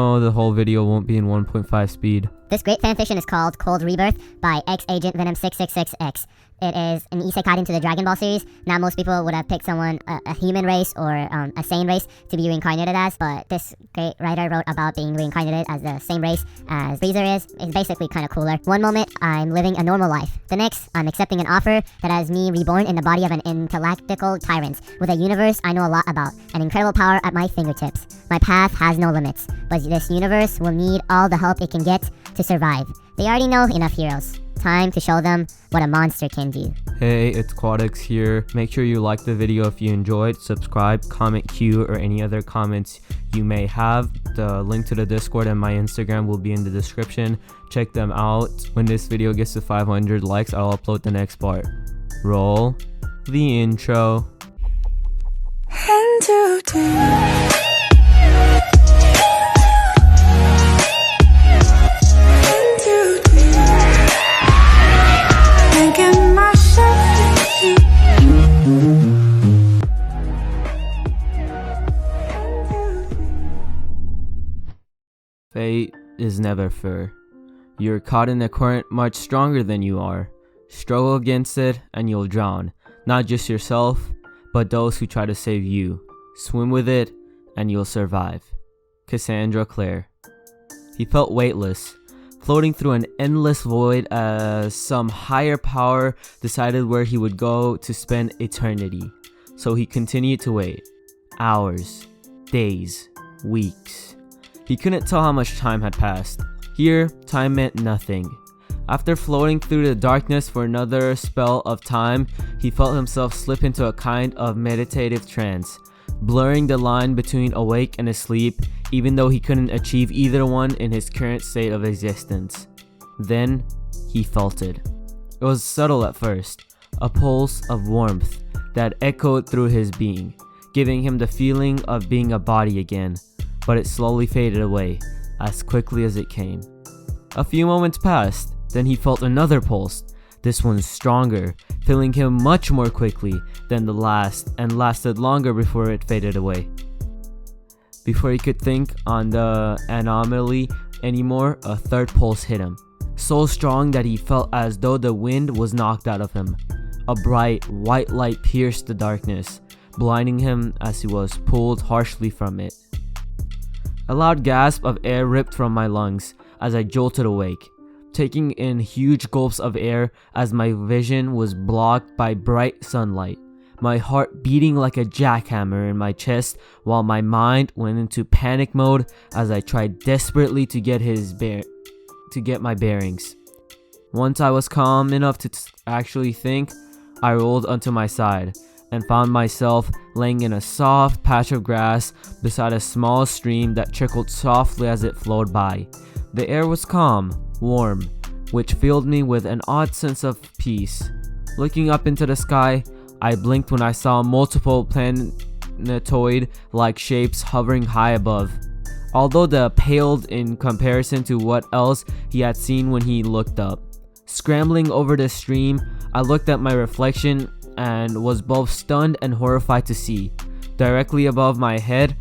Oh, the whole video won't be in 1.5 speed. This great fanfiction is called Cold Rebirth by X-Agent Venom 666X. It is an Isekai'd into the Dragon Ball series. Now most people would have picked someone, a human race or a sane race to be reincarnated as, but this great writer wrote about being reincarnated as the same race as Frieza is. It's basically kind of cooler. One moment, I'm living a normal life. The next, I'm accepting an offer that has me reborn in the body of an intellectual tyrant, with a universe I know a lot about, an incredible power at my fingertips. My path has no limits, but this universe will need all the help it can get to survive. They already know enough heroes. Time to show them what a monster can do. Hey, it's Quadix here. Make sure you like the video if you enjoyed, subscribe, comment Q or any other comments you may have. The link to the Discord and my Instagram will be in the description. Check them out. When this video gets to 500 likes, I'll upload the next part. Roll the intro. And today Fate is never fair. You're caught in a current much stronger than you are. Struggle against it and you'll drown. Not just yourself, but those who try to save you. Swim with it and you'll survive. Cassandra Clare. He felt weightless, floating through an endless void as some higher power decided where he would go to spend eternity. So he continued to wait. Hours, days, weeks. He couldn't tell how much time had passed. Here, time meant nothing. After floating through the darkness for another spell of time, he felt himself slip into a kind of meditative trance, blurring the line between awake and asleep, even though he couldn't achieve either one in his current state of existence. Then, he felt it. It was subtle at first, a pulse of warmth that echoed through his being, giving him the feeling of being a body again. But it slowly faded away, as quickly as it came. A few moments passed, then he felt another pulse, this one stronger, filling him much more quickly than the last, and lasted longer before it faded away. Before he could think on the anomaly anymore, a third pulse hit him, so strong that he felt as though the wind was knocked out of him. A bright, white light pierced the darkness, blinding him as he was pulled harshly from it. A loud gasp of air ripped from my lungs as I jolted awake, taking in huge gulps of air as my vision was blocked by bright sunlight, my heart beating like a jackhammer in my chest while my mind went into panic mode as I tried desperately to get my bearings. Once I was calm enough to actually think, I rolled onto my side and found myself laying in a soft patch of grass beside a small stream that trickled softly as it flowed by. The air was calm, warm, which filled me with an odd sense of peace. Looking up into the sky, I blinked when I saw multiple planetoid-like shapes hovering high above. Although they paled in comparison to what else he had seen when he looked up. Scrambling over the stream, I looked at my reflection and was both stunned and horrified to see, directly above my head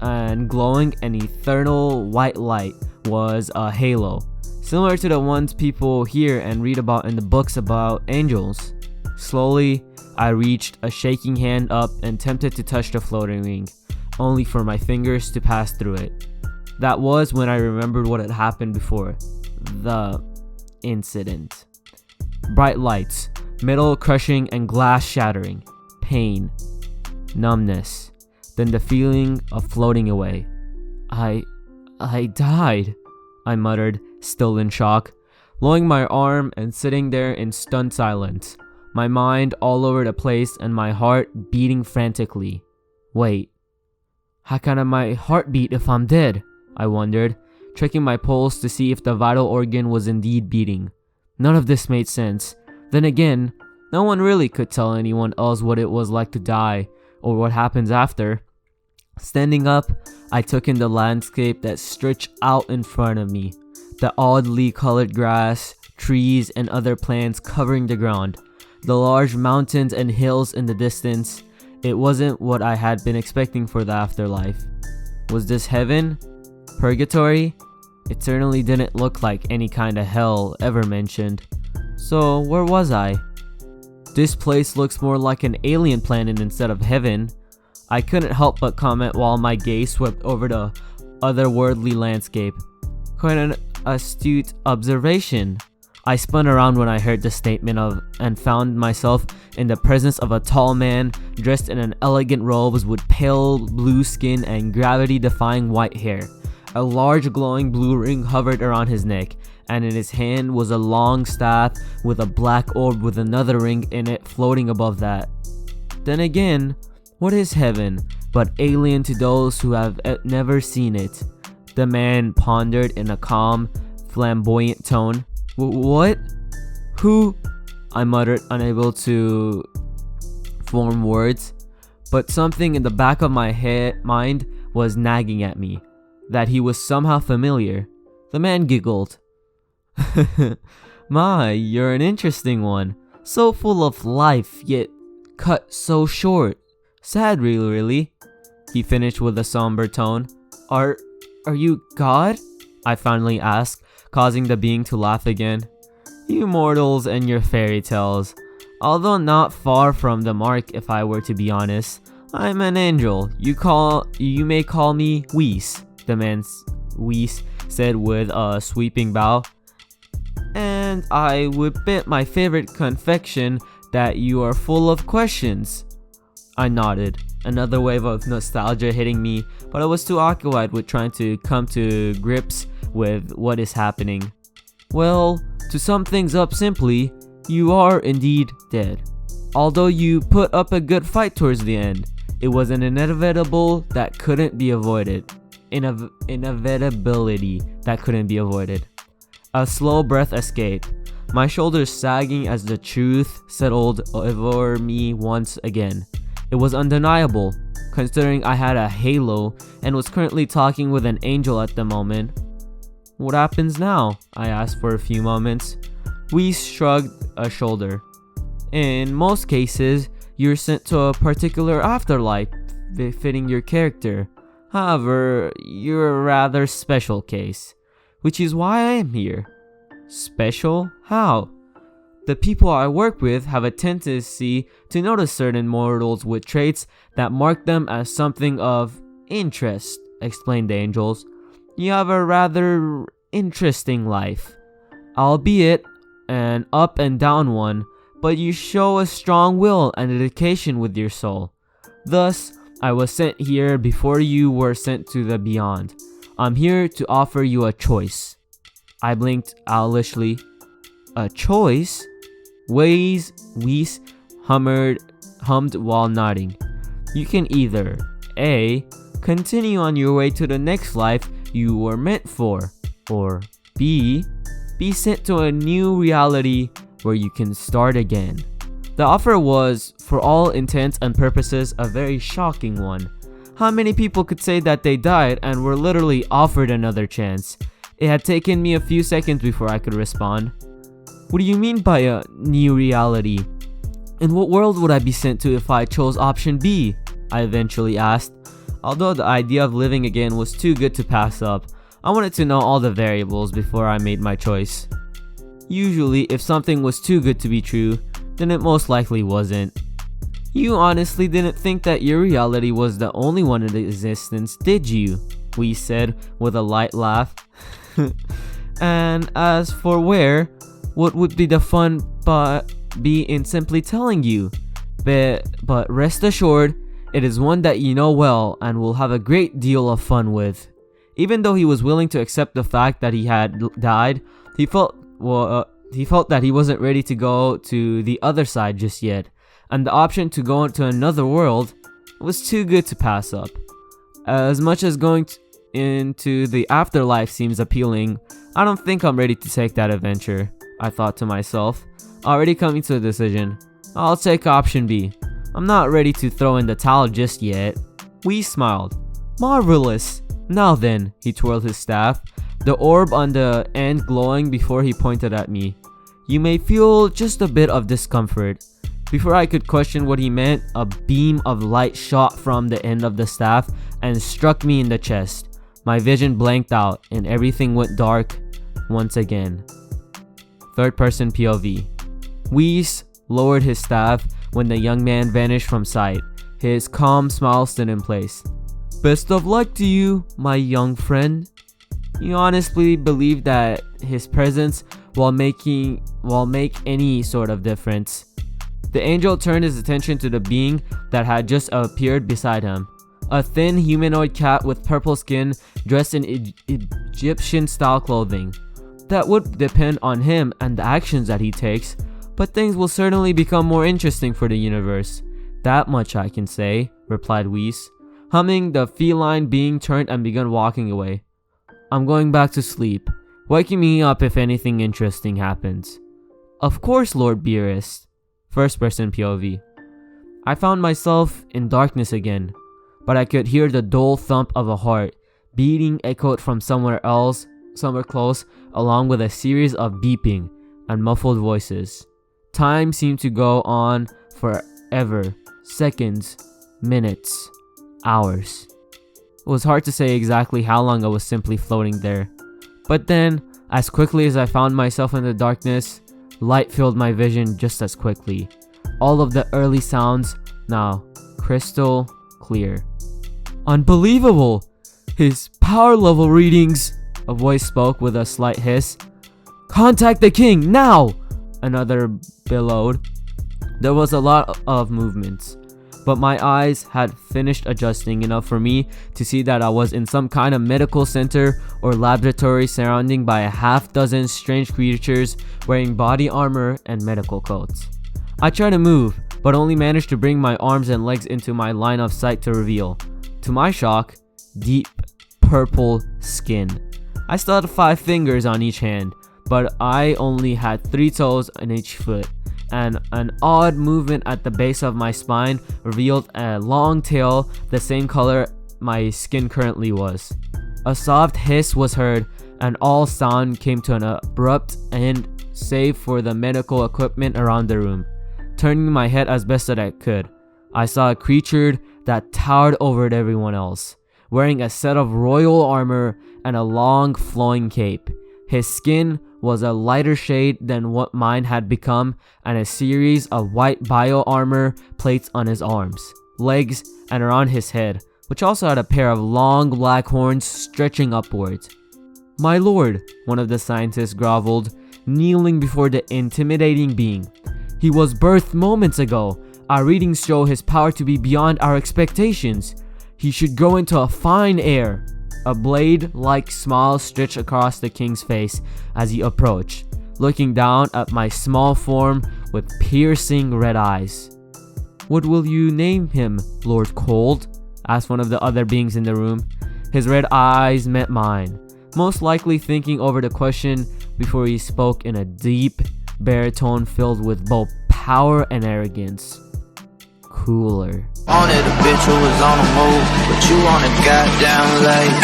and glowing an eternal white light, was a halo, similar to the ones people hear and read about in the books about angels. Slowly, I reached a shaking hand up and attempted to touch the floating ring, only for my fingers to pass through it. That was when I remembered what had happened before. The incident. Bright lights, metal crushing and glass shattering, pain, numbness, then the feeling of floating away. I died, I muttered, still in shock, lowering my arm and sitting there in stunned silence, my mind all over the place and my heart beating frantically. Wait, how can my heart beat if I'm dead? I wondered, checking my pulse to see if the vital organ was indeed beating. None of this made sense. Then again, no one really could tell anyone else what it was like to die, or what happens after. Standing up, I took in the landscape that stretched out in front of me. The oddly colored grass, trees, and other plants covering the ground. The large mountains and hills in the distance. It wasn't what I had been expecting for the afterlife. Was this heaven? Purgatory? It certainly didn't look like any kind of hell ever mentioned. So where was I? This place looks more like an alien planet instead of heaven. I couldn't help but comment while my gaze swept over the otherworldly landscape. Quite an astute observation. I spun around when I heard the statement and found myself in the presence of a tall man dressed in an elegant robes with pale blue skin and gravity-defying white hair. A large glowing blue ring hovered around his neck, and in his hand was a long staff with a black orb with another ring in it floating above that. Then again, what is heaven but alien to those who have never seen it? The man pondered in a calm, flamboyant tone. What? Who? I muttered, unable to form words. But something in the back of my mind was nagging at me, that he was somehow familiar. The man giggled. My, you're an interesting one. So full of life, yet cut so short. Sad, really. He finished with a somber tone. Are you God? I finally asked, causing the being to laugh again. You mortals and your fairy tales. Although not far from the mark, if I were to be honest. I'm an angel. You may call me Whis. The man Whis said with a sweeping bow. And I would bet my favorite confection that you are full of questions. I nodded, another wave of nostalgia hitting me, but I was too occupied with trying to come to grips with what is happening. Well, to sum things up simply, you are indeed dead. Although you put up a good fight towards the end, it was an inevitable that couldn't be avoided. Inevitability that couldn't be avoided. A slow breath escaped, my shoulders sagging as the truth settled over me once again. It was undeniable, considering I had a halo and was currently talking with an angel at the moment. What happens now? I asked for a few moments. We shrugged a shoulder. In most cases, you're sent to a particular afterlife befitting your character. However, you're a rather special case, which is why I am here. Special? How? The people I work with have a tendency to notice certain mortals with traits that mark them as something of interest, explained the angels. You have a rather interesting life, albeit an up and down one, but you show a strong will and dedication with your soul. Thus, I was sent here before you were sent to the beyond. I'm here to offer you a choice. I blinked owlishly. A choice? Whis hummed while nodding. You can either A. Continue on your way to the next life you were meant for, or B. Be sent to a new reality where you can start again. The offer was, for all intents and purposes, a very shocking one. How many people could say that they died and were literally offered another chance? It had taken me a few seconds before I could respond. What do you mean by a new reality? And what world would I be sent to if I chose option B? I eventually asked. Although the idea of living again was too good to pass up, I wanted to know all the variables before I made my choice. Usually, if something was too good to be true, then it most likely wasn't. You honestly didn't think that your reality was the only one in existence, did you? We said with a light laugh. And as for where, what would be the fun but be in simply telling you? But rest assured, it is one that you know well and will have a great deal of fun with. Even though he was willing to accept the fact that he had died, he felt that he wasn't ready to go to the other side just yet, and the option to go into another world was too good to pass up. As much as going into the afterlife seems appealing, I don't think I'm ready to take that adventure, I thought to myself, already coming to a decision. I'll take option B. I'm not ready to throw in the towel just yet. We smiled. Marvelous! Now then, he twirled his staff, the orb on the end glowing before he pointed at me. You may feel just a bit of discomfort. Before I could question what he meant, a beam of light shot from the end of the staff and struck me in the chest. My vision blanked out and everything went dark once again. Third person POV. Whis lowered his staff when the young man vanished from sight. His calm smile stood in place. Best of luck to you, my young friend. He honestly believed that his presence will make any sort of difference. The angel turned his attention to the being that had just appeared beside him. A thin humanoid cat with purple skin dressed in Egyptian-style clothing. That would depend on him and the actions that he takes, but things will certainly become more interesting for the universe. That much I can say, replied Whis. Humming, the feline being turned and began walking away. I'm going back to sleep. Waking me up if anything interesting happens. Of course, Lord Beerus. First person POV. I found myself in darkness again, but I could hear the dull thump of a heart beating echoed from somewhere close, along with a series of beeping and muffled voices. Time seemed to go on forever. Seconds, minutes, hours. It was hard to say exactly how long I was simply floating there. But then, as quickly as I found myself in the darkness, light filled my vision just as quickly. All of the early sounds now crystal clear. Unbelievable! His power level readings! A voice spoke with a slight hiss. Contact the king, now! Another bellowed. There was a lot of movements, but my eyes had finished adjusting enough for me to see that I was in some kind of medical center or laboratory surrounded by a half-dozen strange creatures wearing body armor and medical coats. I tried to move, but only managed to bring my arms and legs into my line of sight to reveal, to my shock, deep purple skin. I still had 5 fingers on each hand, but I only had 3 toes on each foot, and an odd movement at the base of my spine revealed a long tail the same color my skin currently was. A soft hiss was heard, and all sound came to an abrupt end save for the medical equipment around the room. Turning my head as best that I could, I saw a creature that towered over everyone else, wearing a set of royal armor and a long flowing cape. His skin was a lighter shade than what mine had become, and a series of white bio armor plates on his arms, legs, and around his head, which also had a pair of long black horns stretching upwards. My lord, one of the scientists groveled, kneeling before the intimidating being. He was birthed moments ago. Our readings show his power to be beyond our expectations. He should grow into a fine heir. A blade-like smile stretched across the king's face as he approached, looking down at my small form with piercing red eyes. What will you name him, Lord Cold? Asked one of the other beings in the room. His red eyes met mine, most likely thinking over the question before he spoke in a deep baritone filled with both power and arrogance. Cooler. Wanted a bitch who was on the move, but you on a goddamn late.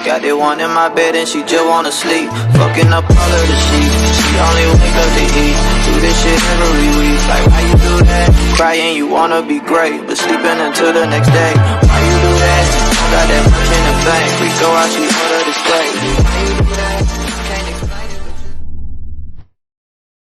Got that one in my bed and she just wanna sleep. Fucking up all of the sheets. She only wake up to eat. Do this shit every week. Like why you do that? Crying you wanna be great, but sleeping until the next day. Why you do that? Got that much in the bank. We go out, she